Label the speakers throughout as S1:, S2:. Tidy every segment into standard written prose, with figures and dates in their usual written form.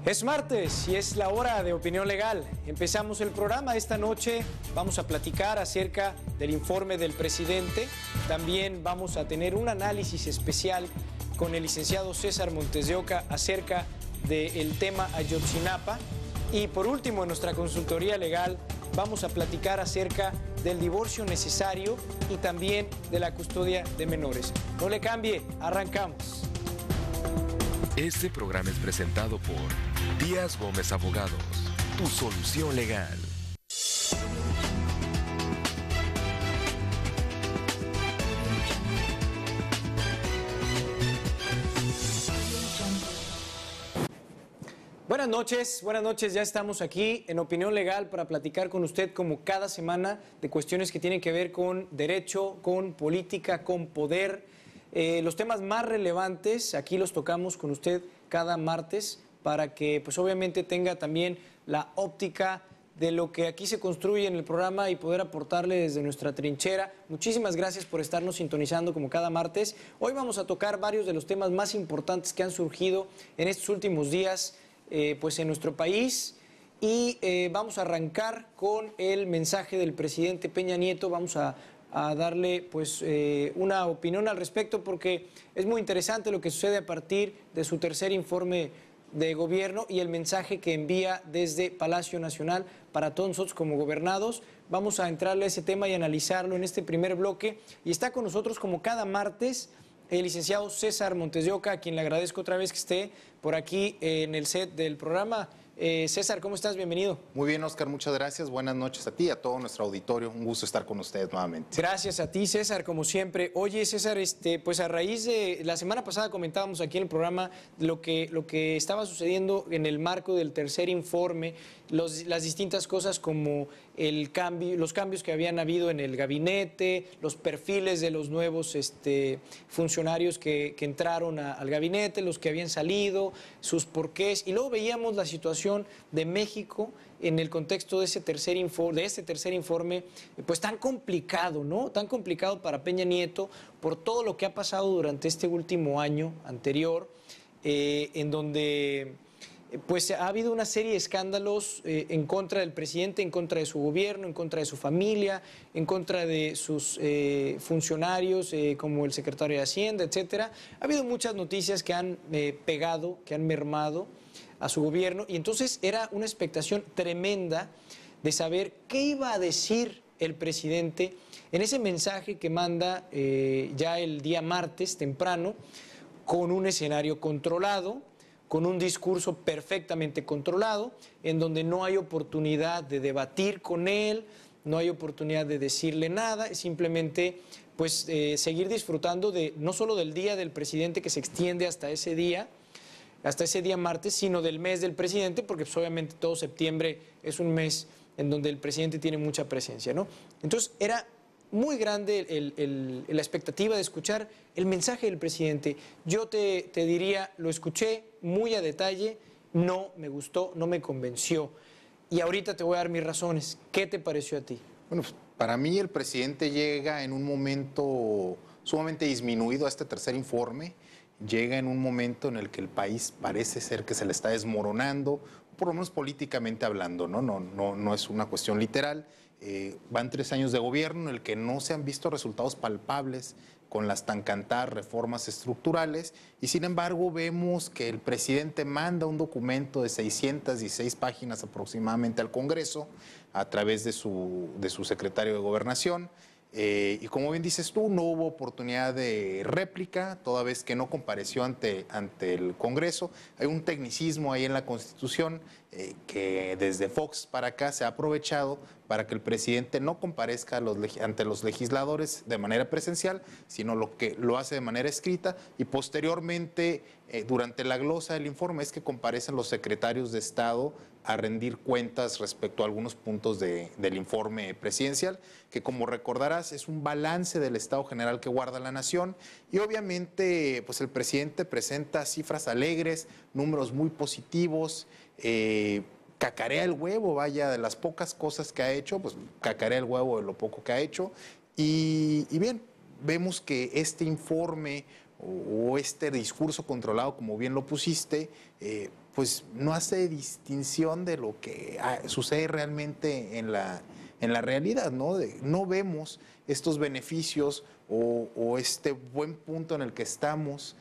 S1: Es martes y es la hora de Opinión Legal. Empezamos el programa. Esta noche vamos a platicar acerca del informe del presidente. También vamos a tener un análisis especial con el licenciado César Montes de Oca acerca del tema Ayotzinapa. Y por último, en nuestra consultoría legal vamos a platicar acerca del divorcio necesario y también de la custodia de menores. No le cambie, arrancamos.
S2: Este programa es presentado por Díaz Gómez Abogados, tu solución legal.
S1: Buenas noches, ya estamos aquí en Opinión Legal para platicar con usted como cada semana de cuestiones que tienen que ver con derecho, con política, con poder. Los temas más relevantes aquí los tocamos con usted cada martes para que pues obviamente tenga también la óptica de lo que aquí se construye en el programa y poder aportarle desde nuestra trinchera. Muchísimas gracias por estarnos sintonizando como cada martes. Hoy vamos a tocar varios de los temas más importantes que han surgido en estos últimos días pues en nuestro país y vamos a arrancar con el mensaje del presidente Peña Nieto. Vamos a darle pues una opinión al respecto porque es muy interesante lo que sucede a partir de su tercer informe de gobierno y el mensaje que envía desde Palacio Nacional para todos nosotros como gobernados. Vamos a entrarle a ese tema y analizarlo en este primer bloque y está con nosotros como cada martes el licenciado César Montes de Oca, a quien le agradezco otra vez que esté por aquí en el set del programa. César, ¿cómo estás? Bienvenido.
S3: Muy bien, Oscar, muchas gracias. Buenas noches a ti y a todo nuestro auditorio. Un gusto estar con ustedes nuevamente.
S1: Gracias a ti, César, como siempre. Oye, César, pues a raíz de la semana pasada comentábamos aquí en el programa lo que estaba sucediendo en el marco del tercer informe, las distintas cosas como los cambios que habían habido en el gabinete, los perfiles de los nuevos funcionarios que entraron al gabinete, los que habían salido, sus porqués, y luego veíamos la situación de México en el contexto de este tercer informe, pues tan complicado, ¿no? Tan complicado para Peña Nieto por todo lo que ha pasado durante este último año anterior, en donde pues ha habido una serie de escándalos en contra del presidente, en contra de su gobierno, en contra de su familia, en contra de sus funcionarios como el secretario de Hacienda, etcétera. Ha habido muchas noticias que han pegado, que han mermado a su gobierno y entonces era una expectación tremenda de saber qué iba a decir el presidente en ese mensaje que manda ya el día martes temprano con un escenario controlado, con un discurso perfectamente controlado, en donde no hay oportunidad de debatir con él, no hay oportunidad de decirle nada, es simplemente pues seguir disfrutando no solo del día del presidente que se extiende hasta ese día martes, sino del mes del presidente, porque pues, obviamente todo septiembre es un mes en donde el presidente tiene mucha presencia, ¿no? Entonces era muy grande la expectativa de escuchar el mensaje del presidente. Yo te diría, lo escuché muy a detalle, no me gustó, no me convenció. Y ahorita te voy a dar mis razones. ¿Qué te pareció a ti?
S3: Bueno, pues, para mí el presidente llega en un momento sumamente disminuido a este tercer informe. Llega en un momento en el que el país parece ser que se le está desmoronando, por lo menos políticamente hablando, no es una cuestión literal. Van 3 años de gobierno en el que no se han visto resultados palpables con las tan cantadas reformas estructurales y sin embargo vemos que el presidente manda un documento de 616 páginas aproximadamente al Congreso a través de su secretario de Gobernación. Y como bien dices tú, no hubo oportunidad de réplica, toda vez que no compareció ante el Congreso. Hay un tecnicismo ahí en la Constitución que desde Fox para acá se ha aprovechado para que el presidente no comparezca ante los legisladores de manera presencial, sino lo hace de manera escrita y posteriormente, durante la glosa del informe, es que comparecen los secretarios de Estado a rendir cuentas respecto a algunos puntos del informe presidencial, que como recordarás es un balance del estado general que guarda la nación y obviamente pues el presidente presenta cifras alegres, números muy positivos, cacarea el huevo, vaya, de las pocas cosas que ha hecho, pues cacarea el huevo de lo poco que ha hecho y bien, vemos que este informe o este discurso controlado, como bien lo pusiste, pues no hace distinción de lo que sucede realmente en la realidad, ¿no? No vemos estos beneficios o este buen punto en el que estamos,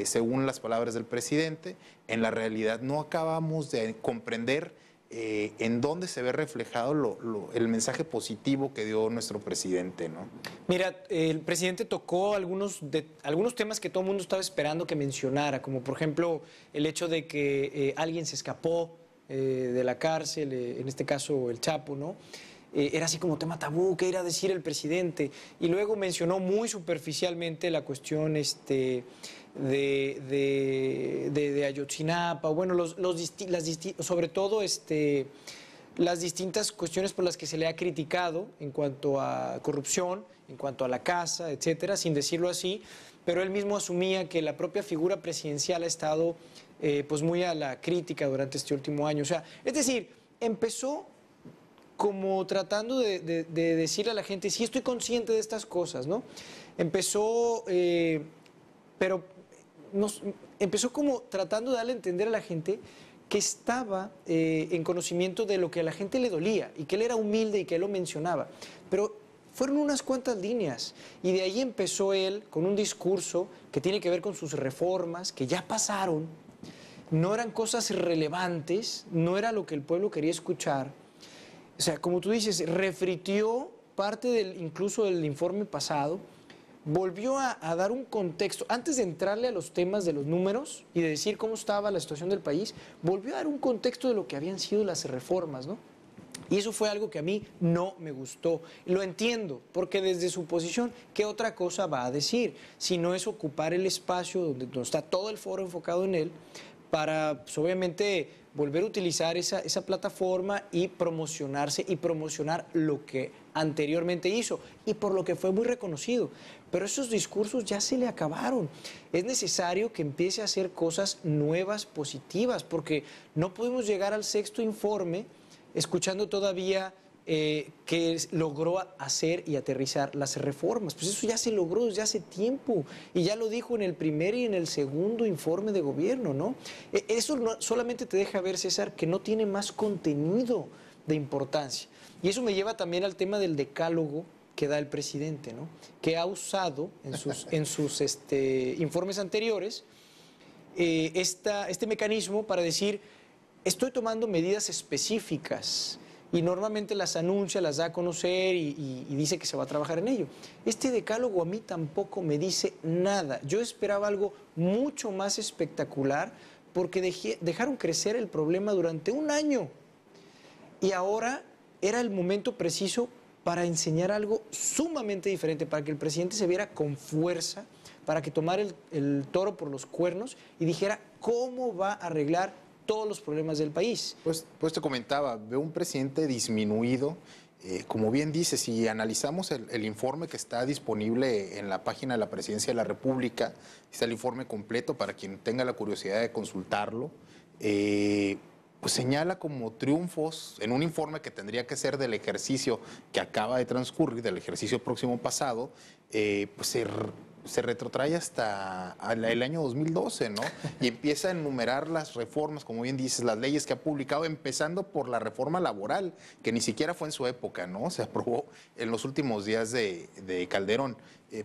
S3: según las palabras del presidente. En la realidad no acabamos de comprender en dónde se ve reflejado el mensaje positivo que dio nuestro presidente, ¿no?
S1: Mira, el presidente tocó algunos temas que todo el mundo estaba esperando que mencionara, como por ejemplo el hecho de que alguien se escapó de la cárcel, en este caso el Chapo, ¿no? Era así como tema tabú, ¿qué irá a decir el presidente? Y luego mencionó muy superficialmente la cuestión de Ayotzinapa, bueno, sobre todo las distintas cuestiones por las que se le ha criticado en cuanto a corrupción, en cuanto a la casa, etcétera, sin decirlo así, pero él mismo asumía que la propia figura presidencial ha estado pues muy a la crítica durante este último año. O sea, es decir, empezó como tratando de decirle a la gente, sí estoy consciente de estas cosas, ¿no? Empezó, empezó como tratando de darle a entender a la gente que estaba en conocimiento de lo que a la gente le dolía y que él era humilde y que él lo mencionaba. Pero fueron unas cuantas líneas y de ahí empezó él con un discurso que tiene que ver con sus reformas, que ya pasaron, no eran cosas relevantes, no era lo que el pueblo quería escuchar. O sea, como tú dices, refritió parte incluso del informe pasado, volvió a dar un contexto, antes de entrarle a los temas de los números y de decir cómo estaba la situación del país, volvió a dar un contexto de lo que habían sido las reformas, ¿no? Y eso fue algo que a mí no me gustó. Lo entiendo, porque desde su posición, ¿qué otra cosa va a decir? Si no es ocupar el espacio donde está todo el foro enfocado en él, para, pues, obviamente, volver a utilizar esa plataforma y promocionarse y promocionar lo que anteriormente hizo y por lo que fue muy reconocido. Pero esos discursos ya se le acabaron. Es necesario que empiece a hacer cosas nuevas, positivas, porque no podemos llegar al sexto informe escuchando todavía que logró hacer y aterrizar las reformas. Pues eso ya se logró desde hace tiempo y ya lo dijo en el primer y en el segundo informe de gobierno, ¿no? Eso no, solamente te deja ver, César, que no tiene más contenido de importancia. Y eso me lleva también al tema del decálogo que da el presidente, ¿no? Que ha usado en sus informes anteriores este mecanismo para decir, estoy tomando medidas específicas y normalmente las anuncia, las da a conocer y dice que se va a trabajar en ello. Este decálogo a mí tampoco me dice nada. Yo esperaba algo mucho más espectacular porque dejaron crecer el problema durante un año y ahora era el momento preciso para enseñar algo sumamente diferente, para que el presidente se viera con fuerza, para que tomara el toro por los cuernos y dijera cómo va a arreglar todos los problemas del país.
S3: Pues te comentaba, veo un presidente disminuido. Como bien dice, si analizamos el informe que está disponible en la página de la Presidencia de la República, está el informe completo para quien tenga la curiosidad de consultarlo, pues señala como triunfos en un informe que tendría que ser del ejercicio que acaba de transcurrir, del ejercicio próximo pasado, pues se retrotrae hasta el año 2012, ¿no? Y empieza a enumerar las reformas, como bien dices, las leyes que ha publicado, empezando por la reforma laboral, que ni siquiera fue en su época, ¿no? Se aprobó en los últimos días de Calderón.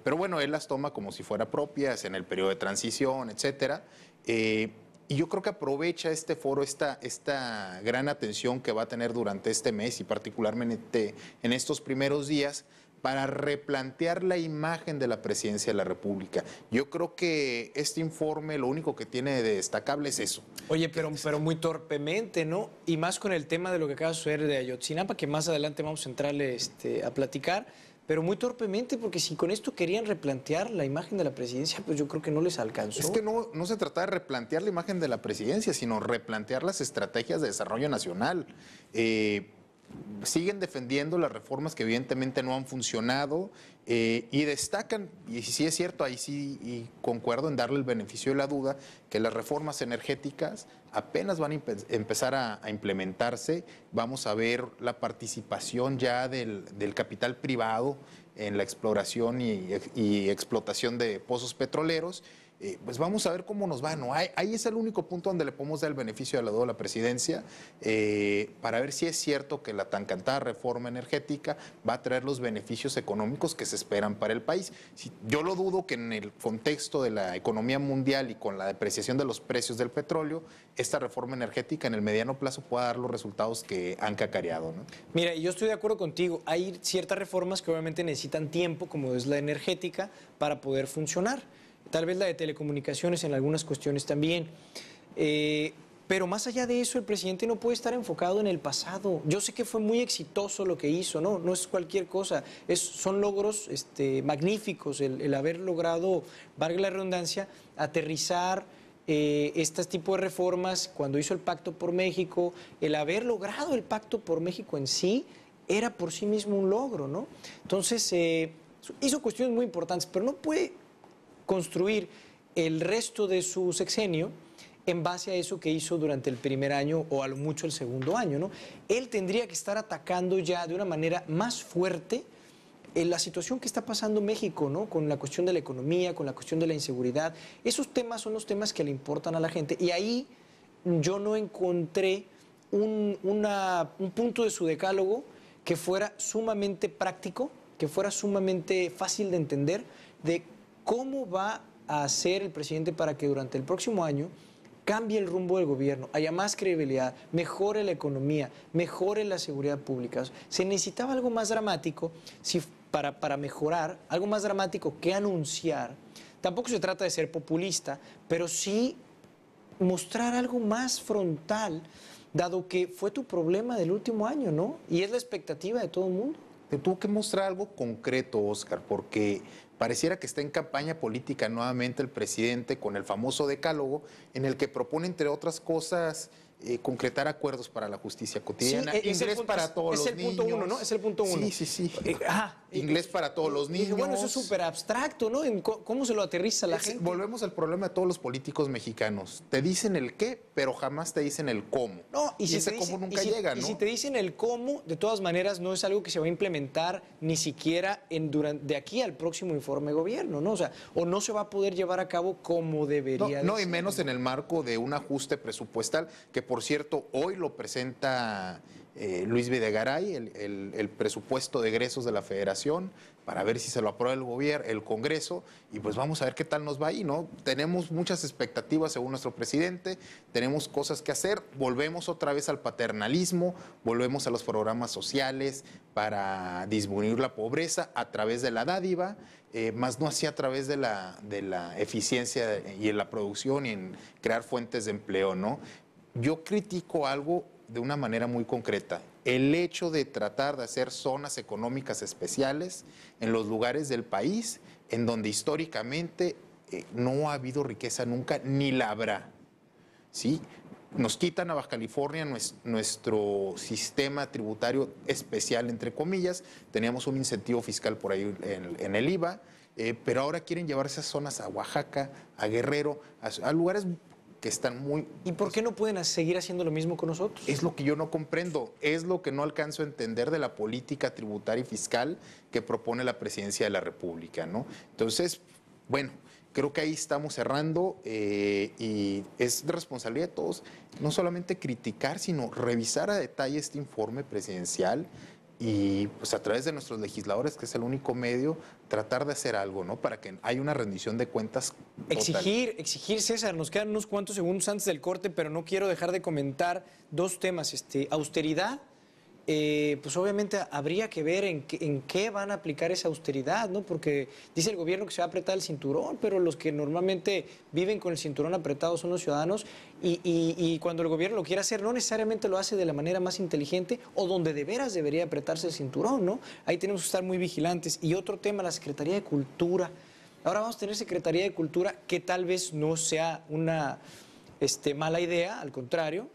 S3: Pero bueno, él las toma como si fuera propias en el periodo de transición, etcétera. Y yo creo que aprovecha este foro, esta gran atención que va a tener durante este mes y particularmente en estos primeros días, para replantear la imagen de la Presidencia de la República. Yo creo que este informe lo único que tiene de destacable es eso.
S1: Oye, pero muy torpemente, ¿no? Y más con el tema de lo que acaba de suceder de Ayotzinapa, que más adelante vamos a entrarle a platicar, pero muy torpemente, porque si con esto querían replantear la imagen de la presidencia, pues yo creo que no les alcanzó.
S3: Es que no se trata de replantear la imagen de la presidencia, sino replantear las estrategias de desarrollo nacional. Siguen defendiendo las reformas que evidentemente no han funcionado y destacan, y sí es cierto, ahí sí y concuerdo en darle el beneficio de la duda, que las reformas energéticas apenas van a empezar a implementarse. Vamos a ver la participación ya del capital privado en la exploración y explotación de pozos petroleros. pues vamos a ver cómo nos va, ¿no? Ahí es el único punto donde le podemos dar el beneficio de la duda a la presidencia, para ver si es cierto que la tan cantada reforma energética va a traer los beneficios económicos que se esperan para el país. Yo lo dudo que en el contexto de la economía mundial y con la depreciación de los precios del petróleo, esta reforma energética en el mediano plazo pueda dar los resultados que han cacareado, ¿no?
S1: Mira, yo estoy de acuerdo contigo. Hay ciertas reformas que obviamente necesitan tiempo, como es la energética, para poder funcionar. Tal vez la de telecomunicaciones en algunas cuestiones también. Pero más allá de eso, el presidente no puede estar enfocado en el pasado. Yo sé que fue muy exitoso lo que hizo, ¿no? No es cualquier cosa. Son logros magníficos el haber logrado, valga la redundancia, aterrizar este tipo de reformas cuando hizo el Pacto por México. El haber logrado el Pacto por México en sí era por sí mismo un logro, ¿no? Entonces, hizo cuestiones muy importantes, pero no puede construir el resto de su sexenio en base a eso que hizo durante el primer año o a lo mucho el segundo año, ¿no? Él tendría que estar atacando ya de una manera más fuerte la situación que está pasando México, ¿no? Con la cuestión de la economía, con la cuestión de la inseguridad. Esos temas son los temas que le importan a la gente. Y ahí yo no encontré un punto de su decálogo que fuera sumamente práctico, que fuera sumamente fácil de entender, de cómo va a hacer el presidente para que durante el próximo año cambie el rumbo del gobierno, haya más credibilidad, mejore la economía, mejore la seguridad pública. Se necesitaba algo más dramático para mejorar, algo más dramático que anunciar. Tampoco se trata de ser populista, pero sí mostrar algo más frontal, dado que fue tu problema del último año, ¿no? Y es la expectativa de todo el mundo.
S3: Te tuvo que mostrar algo concreto, Óscar, porque pareciera que está en campaña política nuevamente el presidente con el famoso decálogo en el que propone, entre otras cosas, concretar acuerdos para la justicia cotidiana.
S1: Sí,
S3: inglés para todos los niños.
S1: Es el punto uno, ¿no? Es el punto uno.
S3: Sí. Inglés para todos los niños.
S1: Bueno, eso es súper abstracto, ¿no? ¿Cómo se lo aterriza a la gente?
S3: Volvemos al problema de todos los políticos mexicanos. Te dicen el qué, pero jamás te dicen el cómo.
S1: No, y si
S3: ese cómo nunca llega, ¿no?
S1: Y si te dicen el cómo, de todas maneras, no es algo que se va a implementar ni siquiera de aquí al próximo informe de gobierno, ¿no? O sea, o no se va a poder llevar a cabo como debería.
S3: No, y menos en el marco de un ajuste presupuestal, que por cierto, hoy lo presenta Luis Videgaray, el presupuesto de egresos de la Federación, para ver si se lo aprueba el gobierno, el Congreso, y pues vamos a ver qué tal nos va ahí, ¿no? Tenemos muchas expectativas según nuestro presidente, tenemos cosas que hacer, volvemos otra vez al paternalismo, volvemos a los programas sociales para disminuir la pobreza a través de la dádiva, más no así a través de la eficiencia y en la producción y en crear fuentes de empleo, ¿no? Yo critico algo de una manera muy concreta. El hecho de tratar de hacer zonas económicas especiales en los lugares del país en donde históricamente no ha habido riqueza nunca, ni la habrá, ¿sí? Nos quitan a Baja California nuestro sistema tributario especial, entre comillas. Teníamos un incentivo fiscal por ahí en el IVA, pero ahora quieren llevar esas zonas a Oaxaca, a Guerrero, a lugares que están muy...
S1: ¿Y por qué no pueden seguir haciendo lo mismo con nosotros?
S3: Es lo que yo no comprendo, es lo que no alcanzo a entender de la política tributaria y fiscal que propone la Presidencia de la República, ¿no? Entonces, bueno, creo que ahí estamos cerrando y es de responsabilidad de todos no solamente criticar, sino revisar a detalle este informe presidencial y pues a través de nuestros legisladores, que es el único medio, tratar de hacer algo, ¿no? Para que haya una rendición de cuentas total.
S1: Exigir, César, nos quedan unos cuantos segundos antes del corte, pero no quiero dejar de comentar dos temas. Austeridad, pues obviamente habría que ver en qué van a aplicar esa austeridad, ¿no? Porque dice el gobierno que se va a apretar el cinturón, pero los que normalmente viven con el cinturón apretado son los ciudadanos y cuando el gobierno lo quiere hacer no necesariamente lo hace de la manera más inteligente o donde de veras debería apretarse el cinturón, ¿no? Ahí tenemos que estar muy vigilantes. Y otro tema, la Secretaría de Cultura. Ahora vamos a tener Secretaría de Cultura, que tal vez no sea una mala idea, al contrario,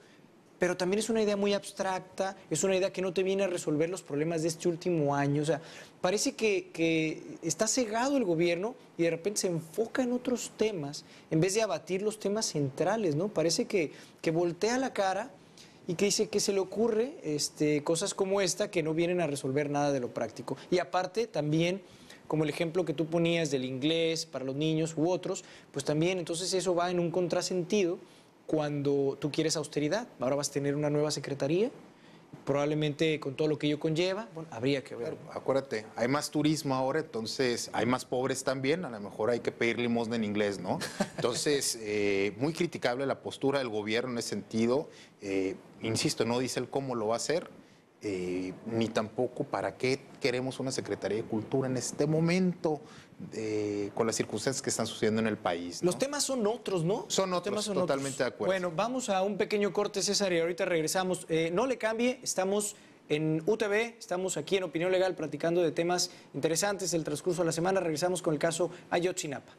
S1: pero también es una idea muy abstracta, es una idea que no te viene a resolver los problemas de este último año. O sea, parece que está cegado el gobierno y de repente se enfoca en otros temas en vez de abatir los temas centrales, ¿no? Parece que voltea la cara y que dice que se le ocurre cosas como esta que no vienen a resolver nada de lo práctico. Y aparte también como el ejemplo que tú ponías del inglés para los niños u otros, pues también entonces eso va en un contrasentido cuando tú quieres austeridad. Ahora vas a tener una nueva secretaría, probablemente con todo lo que ello conlleva, bueno, habría que ver.
S3: Acuérdate, hay más turismo ahora, entonces hay más pobres también, a lo mejor hay que pedir limosna en inglés, ¿no? Entonces, muy criticable la postura del gobierno en ese sentido. Insisto, no dice el cómo lo va a hacer, ni tampoco para qué queremos una Secretaría de Cultura en este momento, con las circunstancias que están sucediendo en el país, ¿no?
S1: Los temas son otros, ¿no?
S3: Son
S1: Los
S3: otros,
S1: temas son
S3: totalmente
S1: otros.
S3: de acuerdo.
S1: Bueno, vamos a un pequeño corte, César, y ahorita regresamos. No le cambie, estamos en UTV, estamos aquí en Opinión Legal platicando de temas interesantes del transcurso de la semana. Regresamos con el caso Ayotzinapa.